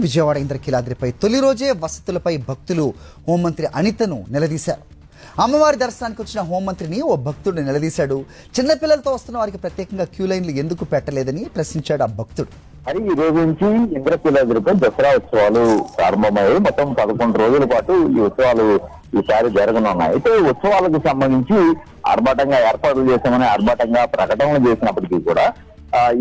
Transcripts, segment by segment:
విజయవాడ ఇంద్రకీలాద్రిపై తొలి రోజే వసతులపై భక్తులు హోంమంత్రి అనితను నిలదీశారు. అమ్మవారి దర్శనానికి వచ్చిన హోంమంత్రిని ఓ భక్తుడు నిలదీశాడు. చిన్నపిల్లలతో వస్తున్న వారికి ప్రత్యేకంగా క్యూ లైన్లు ఎందుకు పెట్టలేదని ప్రశ్నించాడు ఆ భక్తుడు. మరి ఈ రోజు నుంచి ఇంద్రకీలాద్రిపై దసరా ఉత్సవాలు ప్రారంభమయ్యాయి. మొత్తం 11 రోజుల పాటు ఈ ఉత్సవాలు ఈసారి జరగనున్నాయి. అయితే ఉత్సవాలకు సంబంధించి ఆర్భాటంగా ఏర్పాట్లు చేశామని ఆర్భాటంగా ప్రకటనలు చేసినప్పటికీ కూడా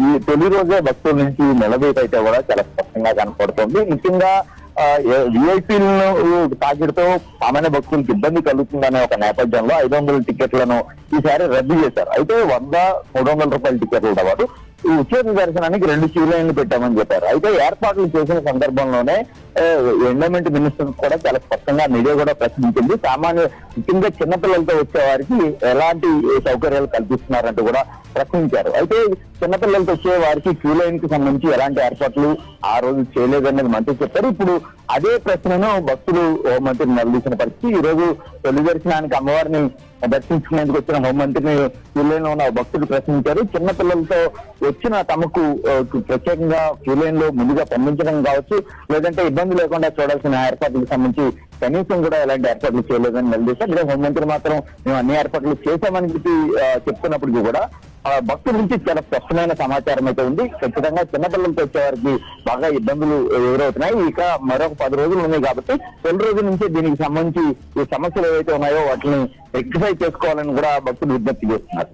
ఈ తొలి రోజే భక్తుల నుంచి నిలదీత అయితే కూడా చాలా స్పష్టంగా కనపడుతుంది. ముఖ్యంగా విఐపీలను తాకిడితో సామాన్య భక్తులకు ఇబ్బంది కలుగుతుందనే ఒక నేపథ్యంలో 500 టికెట్లను ఈసారి రద్దు చేశారు. అయితే 100-300 రూపాయల టికెట్లతో పాటు ఈ ఉచిత దర్శనానికి 2 క్యూ లైన్లు పెట్టామని చెప్పారు. అయితే ఏర్పాట్లు చేసిన సందర్భంలోనే ఎండోమెంట్ మినిస్టర్ కూడా చాలా స్పష్టంగా మీడియా కూడా ప్రశ్నించింది. ముఖ్యంగా చిన్నపిల్లలతో వచ్చే వారికి ఎలాంటి సౌకర్యాలు కల్పిస్తున్నారంటూ కూడా ప్రశ్నించారు. అయితే చిన్నపిల్లలతో వచ్చే వారికి క్యూ లైన్ కి సంబంధించి ఎలాంటి ఏర్పాట్లు ఆ రోజు చేయలేదనేది మంత్రి చెప్పారు. ఇప్పుడు అదే ప్రశ్నను భక్తులు హోంమంత్రిని నిలదీసిన పరిస్థితి. ఈ రోజు తొలి దర్శనానికి అమ్మవారిని దర్శించుకునేందుకు వచ్చిన హోంమంత్రిని క్యూ లైన్ లో ఉన్న భక్తులు ప్రశ్నించారు. చిన్నపిల్లలతో వచ్చిన తమకు ప్రత్యేకంగా క్యూ లైన్ లో ముందుగా పంపించడం కావచ్చు, లేదంటే ఇబ్బంది లేకుండా చూడాల్సిన ఏర్పాట్లకు సంబంధించి కనీసం కూడా ఎలాంటి ఏర్పాట్లు చేయలేదని నిలదీశారు. ఇదే హోంమంత్రి మాత్రం మేము అన్ని ఏర్పాట్లు చేశామని చెప్పి చెప్తున్నప్పటికీ కూడా భక్తుల నుంచి చాలా స్పష్టమైన సమాచారం అయితే ఉంది. ఖచ్చితంగా చిన్నపిల్లలతో వచ్చే వారికి బాగా ఇబ్బందులు ఎదురవుతున్నాయి. ఇక మరొక 10 రోజులు ఉన్నాయి కాబట్టి తొలి రోజుల నుంచి దీనికి సంబంధించి ఈ సమస్యలు ఏవైతే ఉన్నాయో వాటిని రెక్టిఫై చేసుకోవాలని కూడా భక్తులు విజ్ఞప్తి చేస్తున్నారు.